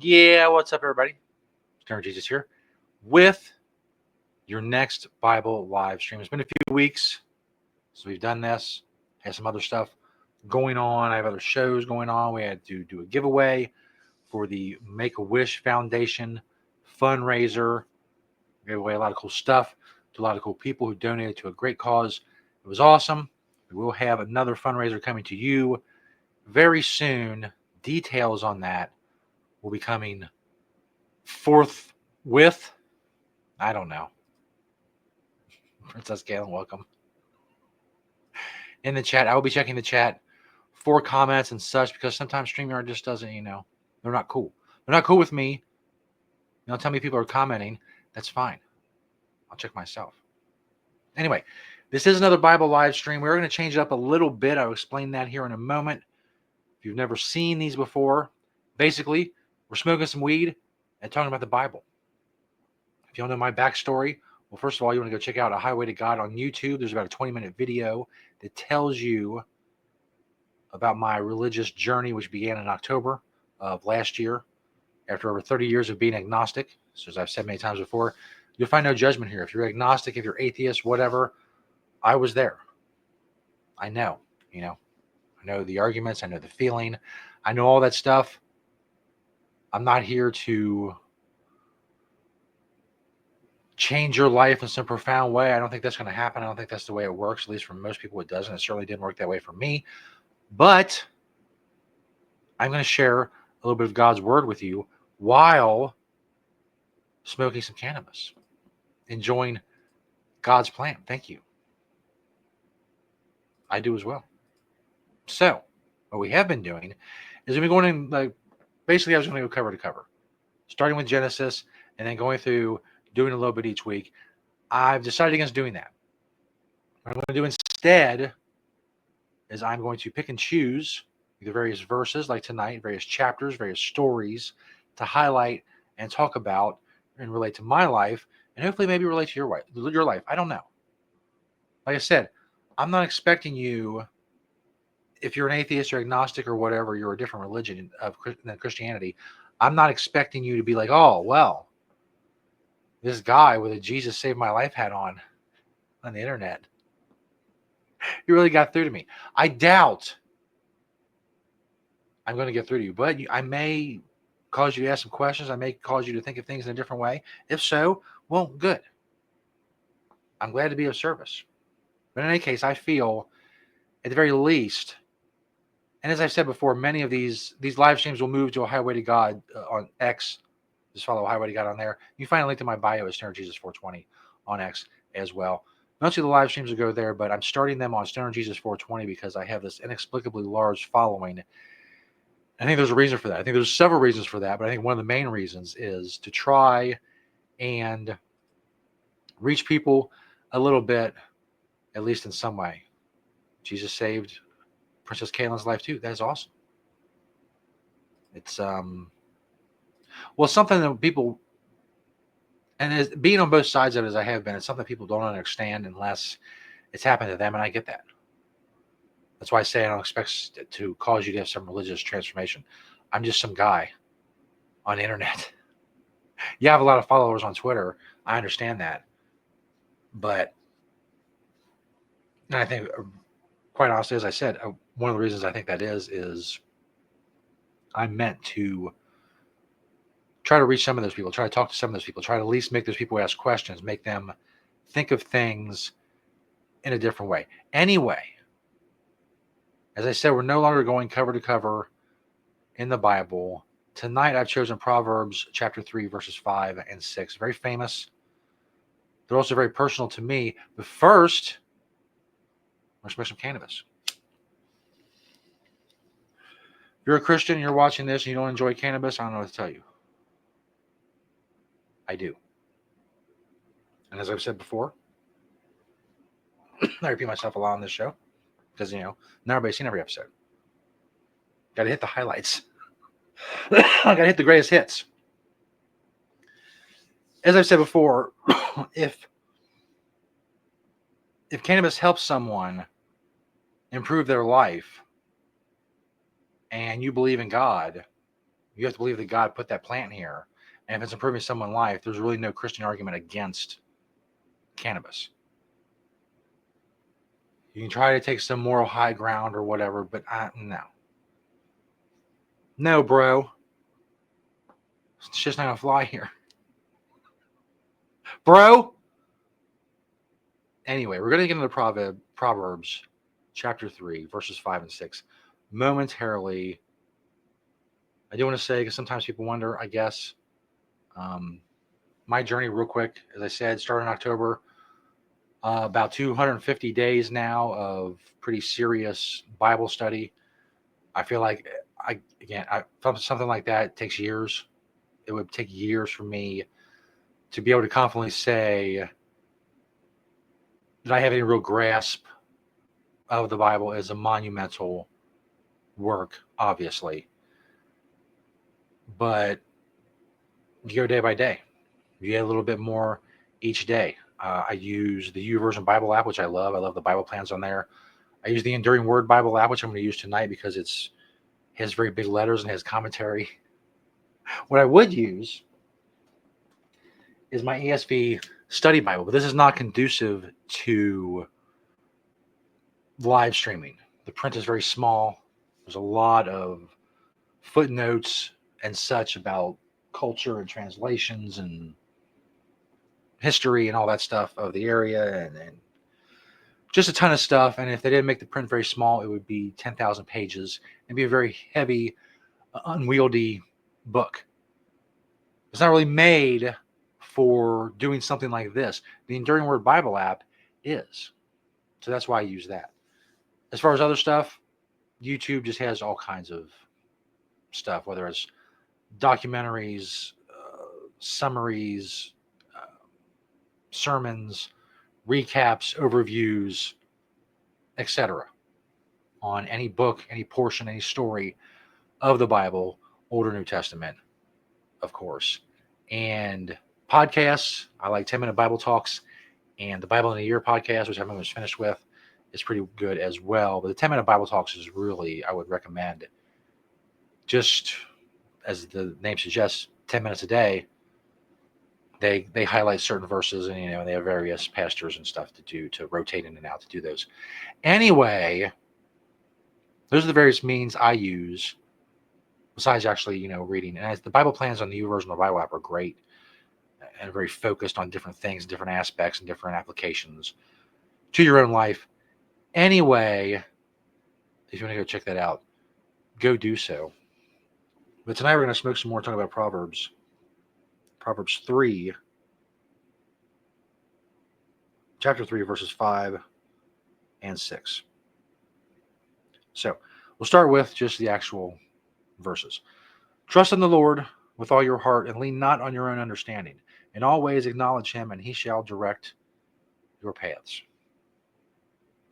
Yeah, what's up, everybody? Turner Jesus here with your next Bible live stream. It's been a few weeks since we've done this. Had some other stuff going on. I have other shows going on. We had to do a giveaway for the Make-A-Wish Foundation fundraiser. We gave away a lot of cool stuff to a lot of cool people who donated to a great cause. It was awesome. We will have another fundraiser coming to you very soon. Details on that will be coming forthwith. I don't know. Princess Galen, welcome. In the chat, I will be checking the chat for comments and such because sometimes StreamYard just doesn't, they're not cool. They're not cool with me. Tell me people are commenting. That's fine. I'll check myself. Anyway, this is another Bible live stream. We're going to change it up a little bit. I'll explain that here in a moment. If you've never seen these before, basically, we're smoking some weed and talking about the Bible. If you don't know my backstory, well, first of all, you want to go check out A Highway to God on YouTube. There's about a 20-minute video that tells you about my religious journey, which began in October of last year, after over 30 years of being agnostic. So as I've said many times before, you'll find no judgment here. If you're agnostic, if you're atheist, whatever, I was there. I know, I know the arguments, I know the feeling, I know all that stuff. I'm not here to change your life in some profound way. I don't think that's going to happen. I don't think that's the way it works. At least for most people, it doesn't. It certainly didn't work that way for me. But I'm going to share a little bit of God's word with you while smoking some cannabis, enjoying God's plan. Thank you. I do as well. So what we have been doing is we've been going in, basically I was going to go cover to cover, starting with Genesis and then going through doing a little bit each week. I've decided against doing that. What I'm going to do instead is I'm going to pick and choose the various verses, like tonight, various chapters, various stories to highlight and talk about and relate to my life, and hopefully maybe relate to your life. I don't know. Like I said, I'm not expecting you, if you're an atheist or agnostic or whatever, you're a different religion than Christianity. I'm not expecting you to be like, oh, well, this guy with a Jesus Saved My Life hat on the internet, he really got through to me. I doubt I'm going to get through to you, but I may cause you to ask some questions. I may cause you to think of things in a different way. If so, well, good. I'm glad to be of service. But in any case, I feel at the very least, and as I've said before, many of these live streams will move to A Highway to God on X. Just follow A Highway to God on there. You can find a link to my bio at Stoner Jesus 420 on X as well. Most of the live streams will go there, but I'm starting them on Stoner Jesus 420 because I have this inexplicably large following. I think there's a reason for that. I think there's several reasons for that, but I think one of the main reasons is to try and reach people a little bit, at least in some way. Jesus saved Princess Caitlin's life too. That is awesome. It's something that people, and as being on both sides of it as I have been, it's something people don't understand unless it's happened to them, and I get that. That's why I say I don't expect it to cause you to have some religious transformation. I'm just some guy on the internet. You have a lot of followers on Twitter. I understand that. But I think, quite honestly, as I said, one of the reasons I think that is I'm meant to try to reach some of those people, try to talk to some of those people, try to at least make those people ask questions, make them think of things in a different way. Anyway, as I said, we're no longer going cover to cover in the Bible. Tonight, I've chosen Proverbs chapter 3, verses 5 and 6. Very famous. They're also very personal to me. But first, we're going to smoke some cannabis. If you're a Christian and you're watching this and you don't enjoy cannabis, I don't know what to tell you. I do. And as I've said before, I repeat myself a lot on this show because, not everybody's seen every episode. Got to hit the highlights. I got to hit the greatest hits. As I've said before, if cannabis helps someone improve their life and you believe in God, You have to believe that God put that plant here. And if it's improving someone's life, there's really no Christian argument against cannabis. You can try to take some moral high ground or whatever, but no. No, bro. It's just not going to fly here. Bro! Anyway, we're going to get into Proverbs chapter 3, verses 5 and 6 momentarily. I do want to say, because sometimes people wonder, I guess, my journey real quick, as I said, started in October, about 250 days now of pretty serious Bible study. I feel like, something like that takes years. It would take years for me to be able to confidently say that I have any real grasp of the Bible as a monumental work, obviously. But you go day by day. You get a little bit more each day. I use the YouVersion Bible app, which I love. I love the Bible plans on there. I use the Enduring Word Bible app, which I'm going to use tonight because it has very big letters and has commentary. What I would use is my ESV study Bible, but this is not conducive to live streaming. The print is very small. There's a lot of footnotes and such about culture and translations and history and all that stuff of the area and just a ton of stuff. And if they didn't make the print very small, it would be 10,000 pages and be a very heavy, unwieldy book. It's not really made for doing something like this. The Enduring Word Bible app is. So that's why I use that. As far as other stuff, YouTube just has all kinds of stuff, whether it's documentaries, summaries, sermons, recaps, overviews, etc. on any book, any portion, any story of the Bible, Old or New Testament, of course. And podcasts, I like 10-minute Bible talks, and the Bible in a Year podcast, which I'm almost finished with, is pretty good as well. But the 10-minute Bible talks is really, I would recommend, just as the name suggests, 10 minutes a day. They highlight certain verses, and they have various pastors and stuff to rotate in and out to do those. Anyway, those are the various means I use besides actually reading. And the Bible plans on the YouVersion of the Bible app are great and very focused on different things, different aspects, and different applications to your own life. Anyway, if you want to go check that out, go do so. But tonight we're going to smoke some more, talking about Proverbs 3, chapter 3, verses 5 and 6. So we'll start with just the actual verses. Trust in the Lord with all your heart and lean not on your own understanding. In all ways acknowledge him, and he shall direct your paths.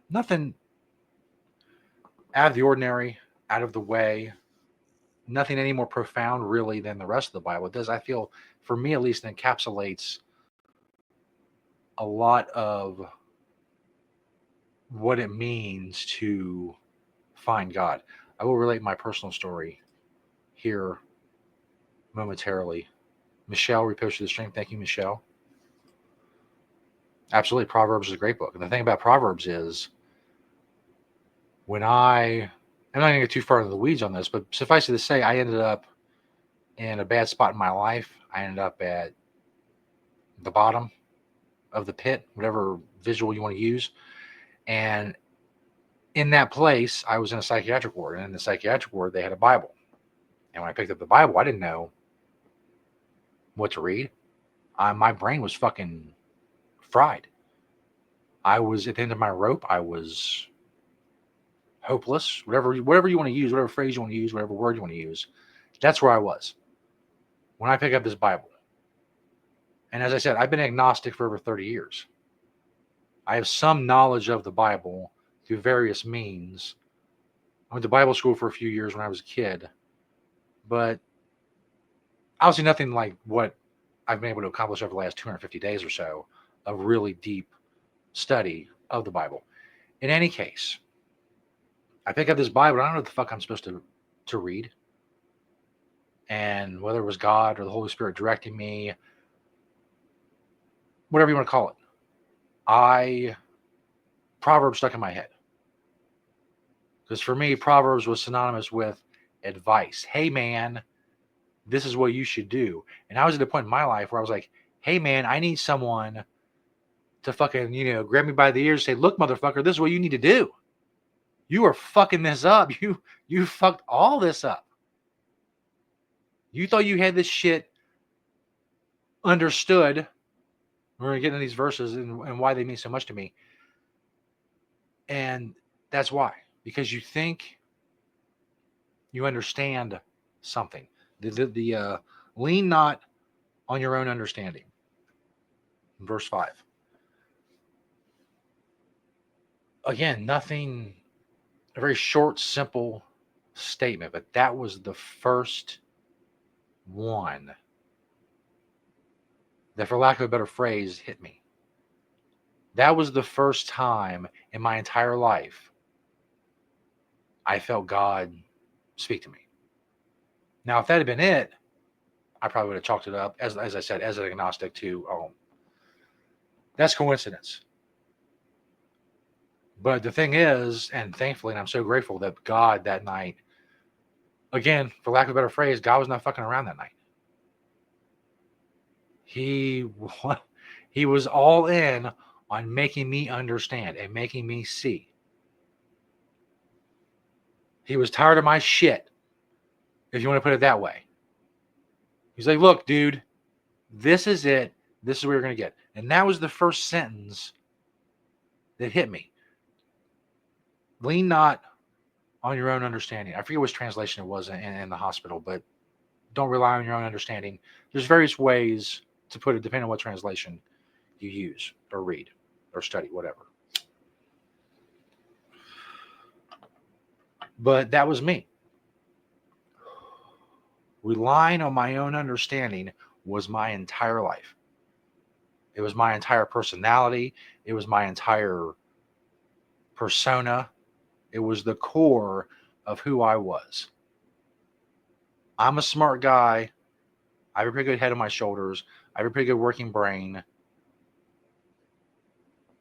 Nothing out of the ordinary, out of the way, nothing any more profound really than the rest of the Bible. It does, I feel, for me at least, encapsulates a lot of what it means to find God. I will relate my personal story here momentarily. Michelle reposted the stream. Thank you, Michelle. Absolutely, Proverbs is a great book. And the thing about Proverbs is, I'm not going to get too far into the weeds on this, but suffice it to say, I ended up in a bad spot in my life. I ended up at the bottom of the pit, whatever visual you want to use. And in that place, I was in a psychiatric ward. And in the psychiatric ward, they had a Bible. And when I picked up the Bible, I didn't know what to read. My brain was fucking fried. I was at the end of my rope. I was hopeless. Whatever you want to use, whatever phrase you want to use, whatever word you want to use. That's where I was when I picked up this Bible. And as I said, I've been agnostic for over 30 years. I have some knowledge of the Bible through various means. I went to Bible school for a few years when I was a kid, but obviously nothing like what I've been able to accomplish over the last 250 days or so of really deep study of the Bible. In any case, I pick up this Bible. I don't know what the fuck I'm supposed to read. And whether it was God or the Holy Spirit directing me, whatever you want to call it, Proverbs stuck in my head. Because for me, Proverbs was synonymous with advice. Hey, man, this is what you should do. And I was at a point in my life where I was like, hey, man, I need someone to fucking, grab me by the ears and say, look, motherfucker, this is what you need to do. You are fucking this up. You fucked all this up. You thought you had this shit understood. We're going to get into these verses and why they mean so much to me. And that's why. Because you think you understand something. The lean not on your own understanding. Verse 5. Again, nothing, a very short, simple statement, but that was the first one that, for lack of a better phrase, hit me. That was the first time in my entire life I felt God speak to me. Now, if that had been it, I probably would have chalked it up, as I said, as an agnostic to, that's coincidence. But the thing is, and thankfully, and I'm so grateful that God that night, again, for lack of a better phrase, God was not fucking around that night. He was all in on making me understand and making me see. He was tired of my shit, if you want to put it that way. He's like, look, dude, this is it. This is what you're going to get. And that was the first sentence that hit me. Lean not on your own understanding. I forget which translation it was in the hospital, but don't rely on your own understanding. There's various ways to put it depending on what translation you use or read or study, whatever. But that was me. Relying on my own understanding was my entire life. It was my entire personality. It was my entire persona. It was the core of who I was. I'm a smart guy. I have a pretty good head on my shoulders. I have a pretty good working brain.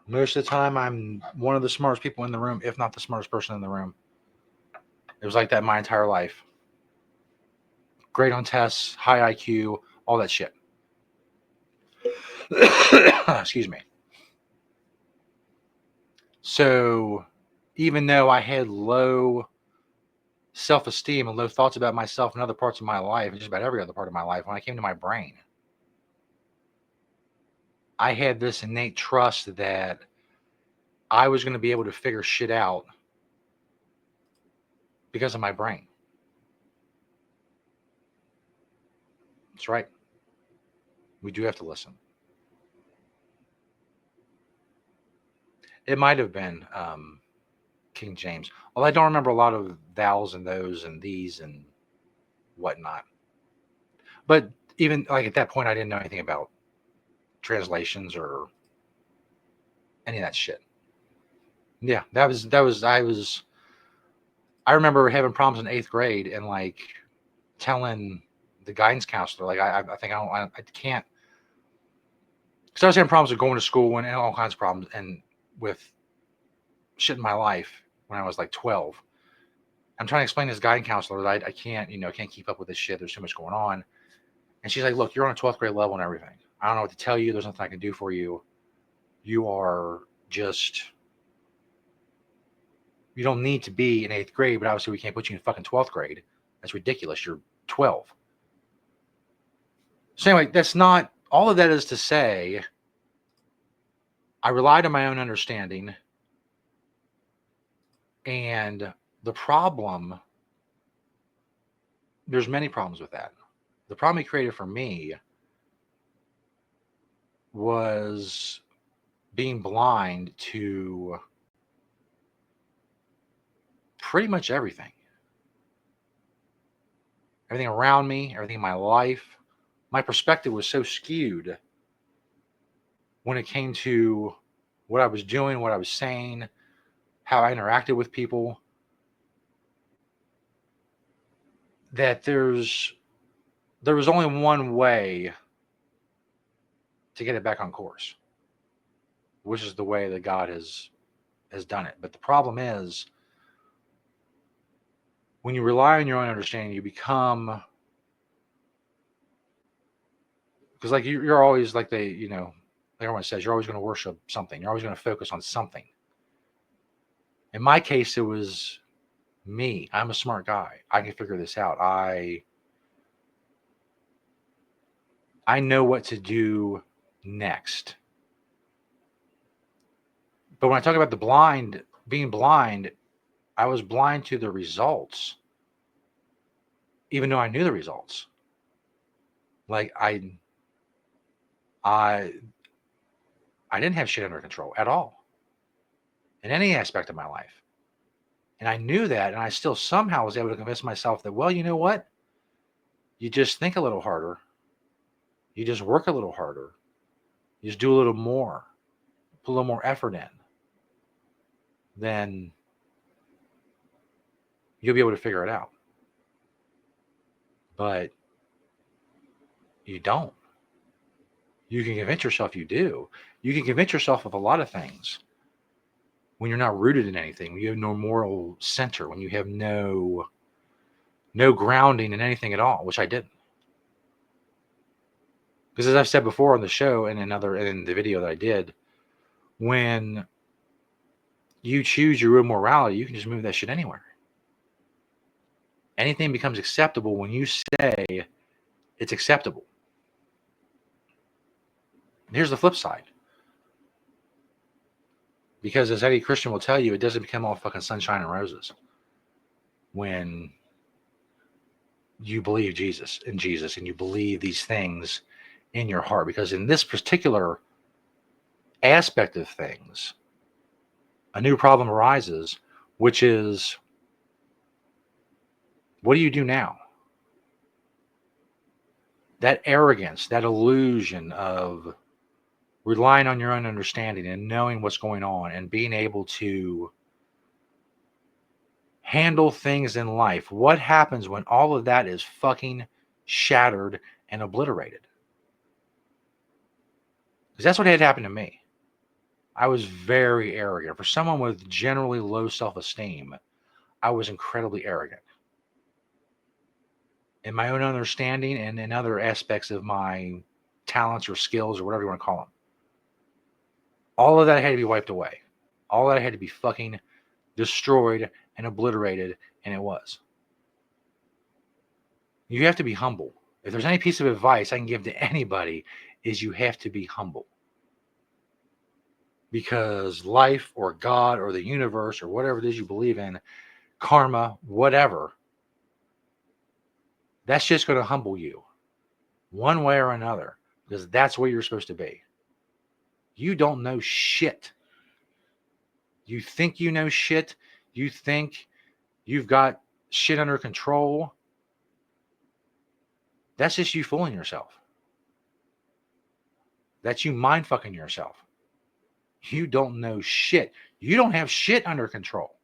Most of the time, I'm one of the smartest people in the room, if not the smartest person in the room. It was like that my entire life. Great on tests, high IQ, all that shit. Excuse me. So even though I had low self-esteem and low thoughts about myself in other parts of my life, and just about every other part of my life, when I came to my brain, I had this innate trust that I was going to be able to figure shit out because of my brain. That's right. We do have to listen. It might have been King James, although I don't remember a lot of thous and those and these and whatnot. But even like at that point, I didn't know anything about translations or any of that shit. Yeah, I remember having problems in 8th grade and like telling the guidance counselor, like, I think I can't, because I was having problems with going to school and all kinds of problems and with shit in my life when I was like 12. I'm trying to explain to this guidance counselor that I can't, can't keep up with this shit. There's too much going on. And she's like, look, you're on a 12th grade level and everything. I don't know what to tell you. There's nothing I can do for you. You are just, you don't need to be in 8th grade, but obviously we can't put you in fucking 12th grade. That's ridiculous. You're 12. So anyway, that's not, all of that is to say, I relied on my own understanding. And the problem, there's many problems with that. The problem he created for me was being blind to pretty much everything. Everything around me, everything in my life. My perspective was so skewed when it came to what I was doing, what I was saying, how I interacted with people, that there's there was only one way to get it back on course, which is the way that God has done it. But the problem is, when you rely on your own understanding, you become, because like you're always like like everyone says, you're always going to worship something. You're always going to focus on something. In my case, it was me. I'm a smart guy. I can figure this out. I know what to do next. But when I talk about being blind, I was blind to the results, even though I knew the results. Like I didn't have shit under control at all in any aspect of my life. And I knew that, and I still somehow was able to convince myself that, well, you know what? You just think a little harder. You just work a little harder. You just do a little more, put a little more effort in. Then you'll be able to figure it out. But you don't. You can convince yourself you do. You can convince yourself of a lot of things when you're not rooted in anything, when you have no moral center, when you have no grounding in anything at all, which I didn't. Because as I've said before on the show and in the video that I did, when you choose your real morality, you can just move that shit anywhere. Anything becomes acceptable when you say it's acceptable. Here's the flip side. Because as any Christian will tell you, it doesn't become all fucking sunshine and roses when you believe in Jesus, and you believe these things in your heart. Because in this particular aspect of things, a new problem arises, which is, what do you do now? That arrogance, that illusion of relying on your own understanding and knowing what's going on and being able to handle things in life. What happens when all of that is fucking shattered and obliterated? Because that's what had happened to me. I was very arrogant. For someone with generally low self-esteem, I was incredibly arrogant in my own understanding and in other aspects of my talents or skills or whatever you want to call them. All of that had to be wiped away. All of that had to be fucking destroyed and obliterated, and it was. You have to be humble. If there's any piece of advice I can give to anybody, is you have to be humble. Because life or God or the universe or whatever it is you believe in, karma, whatever, that's just going to humble you one way or another, because that's where you're supposed to be. You don't know shit. You think you know shit. You think you've got shit under control. That's just you fooling yourself. That's you mind fucking yourself. You don't know shit. You don't have shit under control.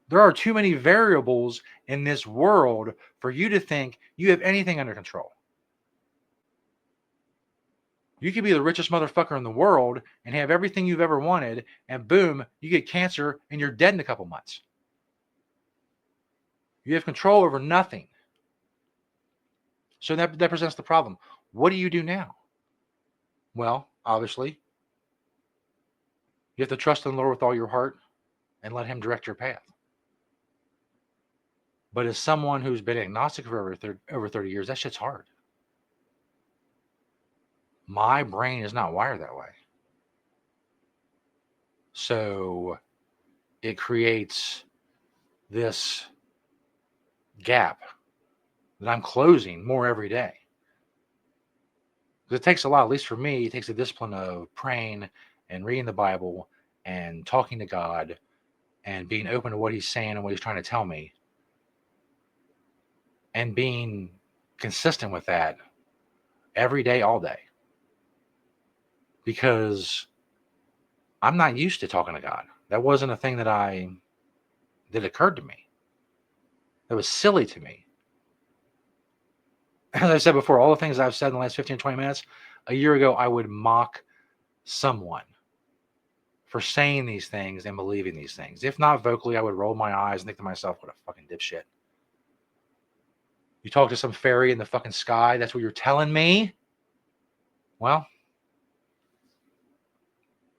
There are too many variables in this world for you to think you have anything under control. You could be the richest motherfucker in the world and have everything you've ever wanted, and boom, you get cancer and you're dead in a couple months. You have control over nothing. So that presents the problem. What do you do now? Well, obviously, you have to trust in the Lord with all your heart and let Him direct your path. But as someone who's been agnostic for over 30 years, that shit's hard. My brain is not wired that way. So it creates this gap that I'm closing more every day. Because it takes a lot, at least for me, it takes the discipline of praying and reading the Bible and talking to God and being open to what He's saying and what He's trying to tell me. And being consistent with that every day, all day. Because I'm not used to talking to God. That wasn't a thing that occurred to me. That was silly to me. As I said before, all the things I've said in the last 15 or 20 minutes, a year ago, I would mock someone for saying these things and believing these things. If not vocally, I would roll my eyes and think to myself, what a fucking dipshit. You talk to some fairy in the fucking sky, that's what you're telling me? Well,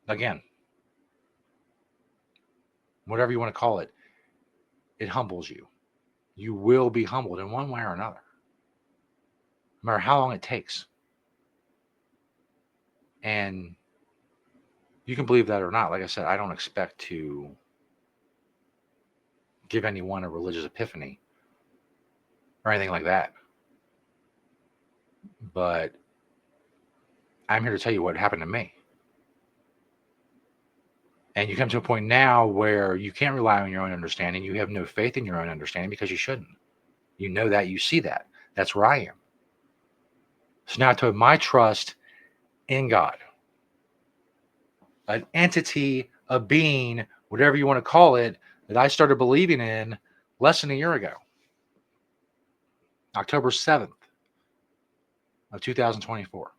again, whatever you want to call it, it humbles you. You will be humbled in one way or another, no matter how long it takes. And you can believe that or not. Like I said, I don't expect to give anyone a religious epiphany or anything like that. But I'm here to tell you what happened to me. And you come to a point now where you can't rely on your own understanding. You have no faith in your own understanding because you shouldn't. You know that. You see that. That's where I am. So now I put my trust in God, an entity, a being, whatever you want to call it, that I started believing in less than a year ago, October 7th of 2024.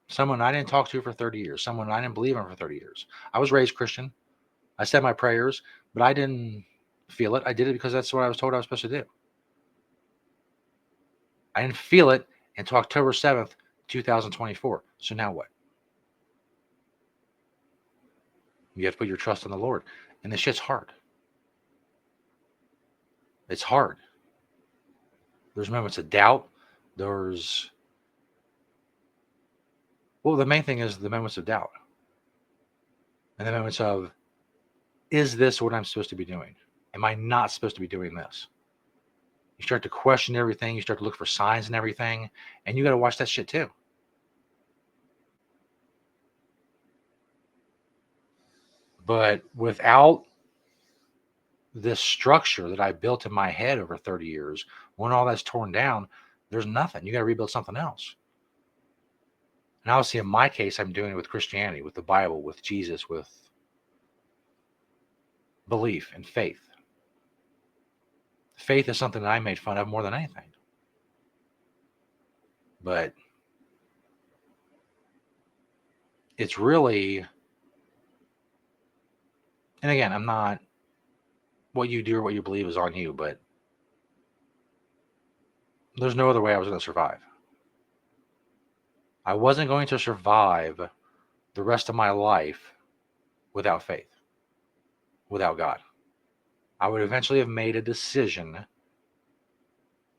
Someone I didn't talk to for 30 years, someone I didn't believe in for 30 years. I was raised Christian. I said my prayers, but I didn't feel it. I did it because that's what I was told I was supposed to do. I didn't feel it until October 7th, 2024. So now what? You have to put your trust in the Lord. And this shit's hard. It's hard. There's moments of doubt. The main thing is the moments of doubt. And the moments of, is this what I'm supposed to be doing? Am I not supposed to be doing this? You start to question everything. You start to look for signs and everything. And you got to watch that shit too. But without this structure that I built in my head over 30 years, when all that's torn down, there's nothing. You got to rebuild something else. And obviously, in my case, I'm doing it with Christianity, with the Bible, with Jesus, with belief and faith. Faith is something that I made fun of more than anything. But it's really, and again, I'm not, what you do or what you believe is on you, but there's no other way I was going to survive. I wasn't going to survive the rest of my life without faith, without God. I would eventually have made a decision,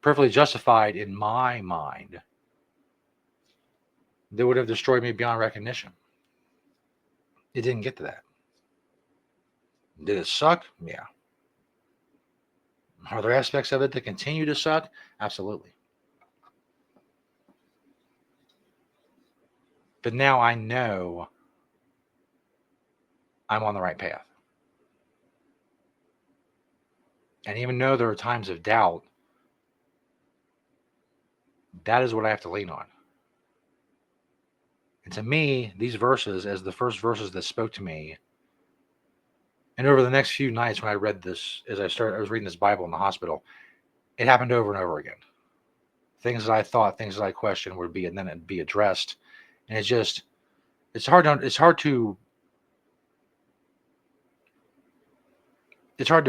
perfectly justified in my mind, that would have destroyed me beyond recognition. It didn't get to that. Did it suck? Yeah. Are there aspects of it that continue to suck? Absolutely. But now I know I'm on the right path. And even though there are times of doubt, that is what I have to lean on. And to me, these verses, as the first verses that spoke to me, and over the next few nights when I read this, I was reading this Bible in the hospital, it happened over and over again. Things that I thought, things that I questioned would be, and then it'd be addressed. And it's hard to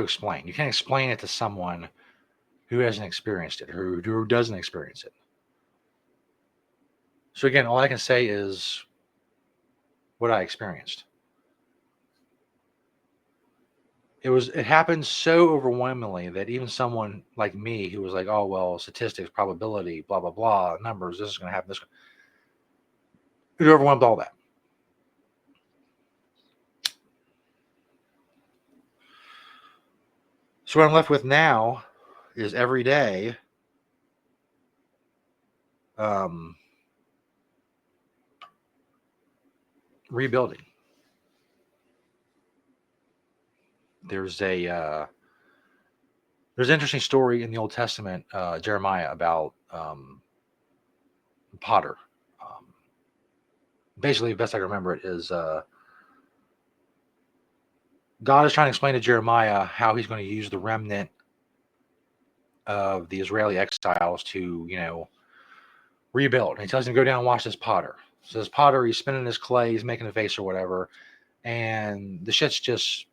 explain. You can't explain it to someone who hasn't experienced it, or who doesn't experience it. So again, all I can say is what I experienced. It happened so overwhelmingly that even someone like me, who was like, oh, well, statistics, probability, blah, blah, blah, numbers, this is going to happen, it overwhelmed all that. So what I'm left with now is every day rebuilding. There's an interesting story in the Old Testament, Jeremiah, about Potter. Basically, the best I can remember it is God is trying to explain to Jeremiah how he's going to use the remnant of the Israeli exiles to, rebuild. And he tells him to go down and watch this potter. So this potter, he's spinning his clay, he's making a vase or whatever, and the shit's just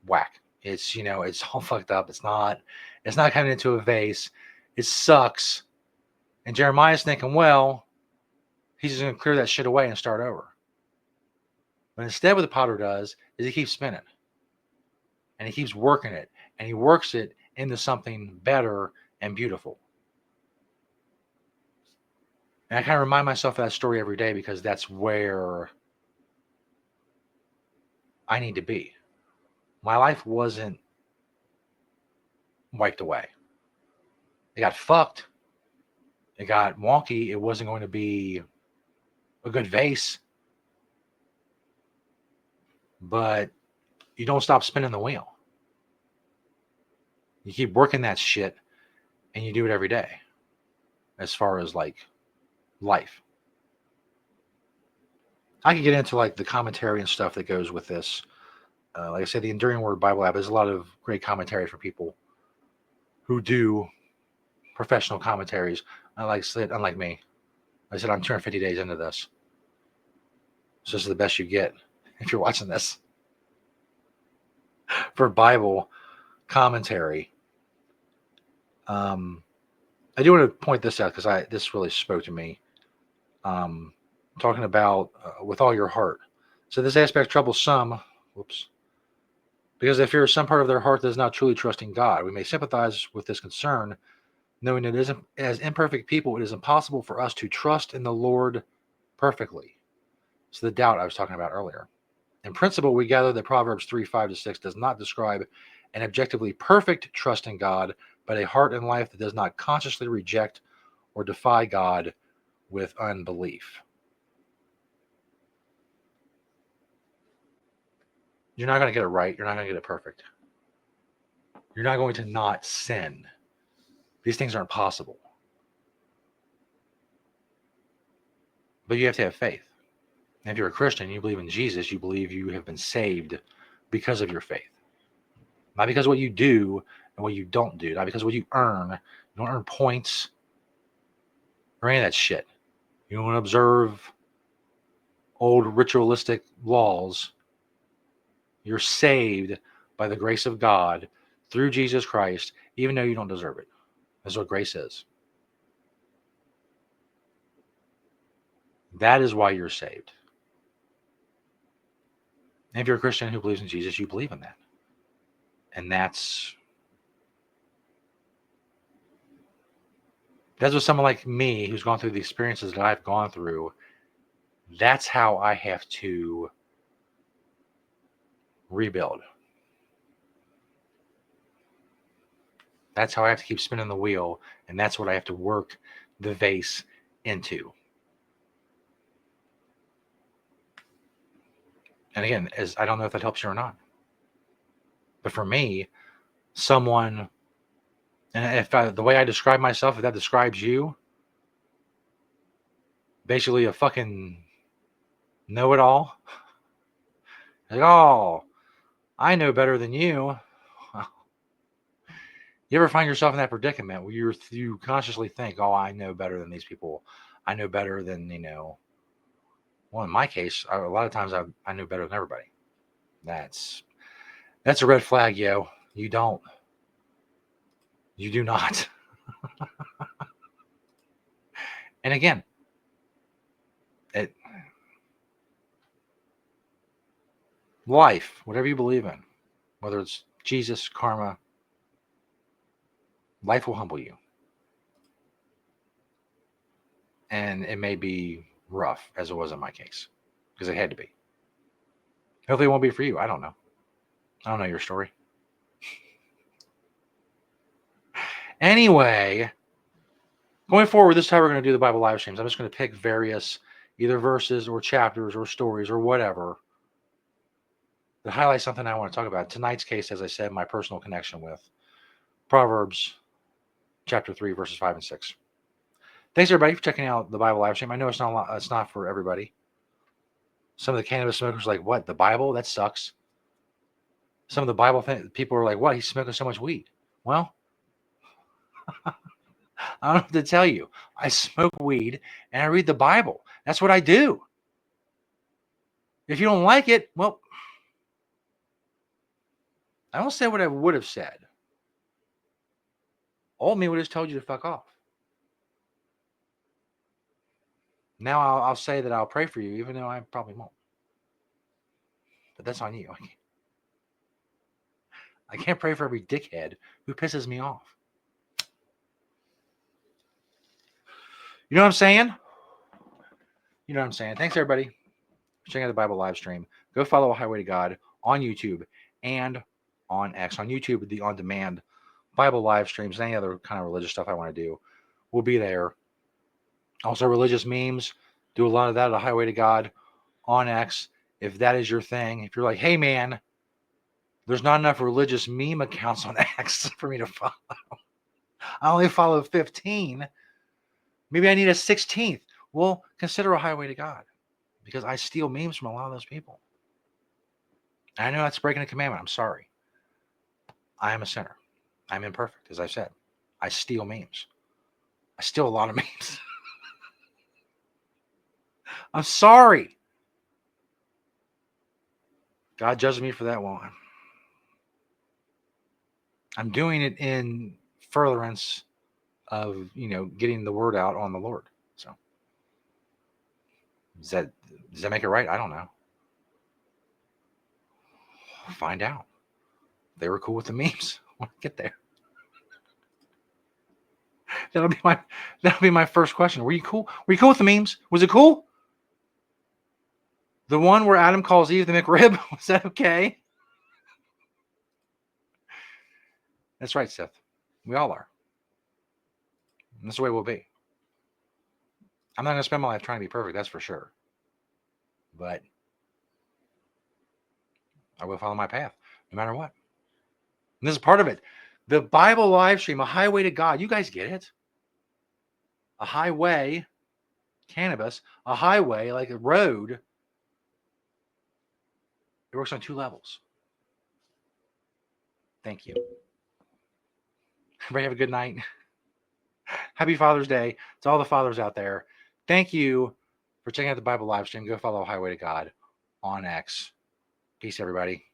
whack. It's it's all fucked up. It's not coming into a vase. It sucks. And Jeremiah's thinking, well, he's just gonna clear that shit away and start over. But instead what the potter does is he keeps spinning. And he keeps working it. And he works it into something better and beautiful. And I kind of remind myself of that story every day because that's where I need to be. My life wasn't wiped away. It got fucked. It got wonky. It wasn't going to be a good vase. But you don't stop spinning the wheel. You keep working that shit and you do it every day. As far as like life. I can get into like the commentary and stuff that goes with this. Like I said, the Enduring Word Bible app, there's a lot of great commentary for people who do professional commentaries. Like I said, unlike me. Like I said, I'm 250 days into this. So this is the best you get if you're watching this. For Bible commentary. I do want to point this out because this really spoke to me. Talking about with all your heart. So this aspect troubles some. Whoops. Because they fear some part of their heart that is not truly trusting God. We may sympathize with this concern, knowing that as imperfect people, it is impossible for us to trust in the Lord perfectly. So the doubt I was talking about earlier. In principle, we gather that Proverbs 3:5-6 does not describe an objectively perfect trust in God, but a heart and life that does not consciously reject or defy God with unbelief. You're not going to get it right. You're not going to get it perfect. You're not going to not sin. These things aren't possible. But you have to have faith. And if you're a Christian, you believe in Jesus, you believe you have been saved because of your faith. Not because of what you do and what you don't do. Not because of what you earn. You don't earn points or any of that shit. You don't observe old ritualistic laws. You're saved by the grace of God through Jesus Christ, even though you don't deserve it. That's what grace is. That is why you're saved. And if you're a Christian who believes in Jesus, you believe in that. And that's what someone like me who's gone through the experiences that I've gone through, that's how I have to rebuild. That's how I have to keep spinning the wheel, and that's what I have to work the vase into. And again, I don't know if that helps you or not. But for me, someone, and the way I describe myself, if that describes you, basically a fucking know-it-all. Like, oh, I know better than you. You ever find yourself in that predicament where you consciously think, oh, I know better than these people. I know better than, well, in my case, a lot of times I know better than everybody. That's a red flag, yo. You don't. You do not. And again, life, whatever you believe in, whether it's Jesus, karma, life will humble you. And it may be rough, as it was in my case, because it had to be. Hopefully it won't be for you. I don't know. I don't know your story. Anyway, going forward, this is how we're going to do the Bible live streams. I'm just going to pick various either verses or chapters or stories or whatever that highlight something I want to talk about. Tonight's case, as I said, my personal connection with Proverbs chapter 3, verses 5 and 6. Thanks, everybody, for checking out the Bible live stream. I know it's not for everybody. Some of the cannabis smokers are like, what, the Bible? That sucks. Some of the Bible people are like, what, he's smoking so much weed. Well, I don't know what to tell you. I smoke weed and I read the Bible. That's what I do. If you don't like it, well, I don't say what I would have said. Old me would have told you to fuck off. Now I'll say that I'll pray for you, even though I probably won't. But that's on you. I can't pray for every dickhead who pisses me off. You know what I'm saying? You know what I'm saying? Thanks, everybody, for checking out the Bible live stream. Go follow Highway to God on YouTube and on X. On YouTube, the on-demand Bible live streams, any other kind of religious stuff I want to do will be there. Also, religious memes, do a lot of that at a Highway to God on X. If that is your thing, if you're like, hey, man, there's not enough religious meme accounts on X for me to follow. I only follow 15. Maybe I need a 16th. Well, consider a Highway to God, because I steal memes from a lot of those people. And I know that's breaking a commandment. I'm sorry. I am a sinner. I'm imperfect, as I said. I steal memes. I steal a lot of memes. I'm sorry. God judges me for that one. I'm doing it in furtherance of, getting the word out on the Lord. So does that make it right? I don't know. I'll find out. They were cool with the memes when I get there. That'll be my first question. Were you cool? Were you cool with the memes? Was it cool? The one where Adam calls Eve the McRib, was that okay? That's right, Seth. We all are. And that's the way we'll be. I'm not going to spend my life trying to be perfect, that's for sure. But I will follow my path, no matter what. And this is part of it. The Bible live stream, a highway to God. You guys get it? A highway, cannabis, a highway, like a road. It works on 2 levels. Thank you. Everybody have a good night. Happy Father's Day to all the fathers out there. Thank you for checking out the Bible live stream. Go follow Highway to God on X. Peace, everybody.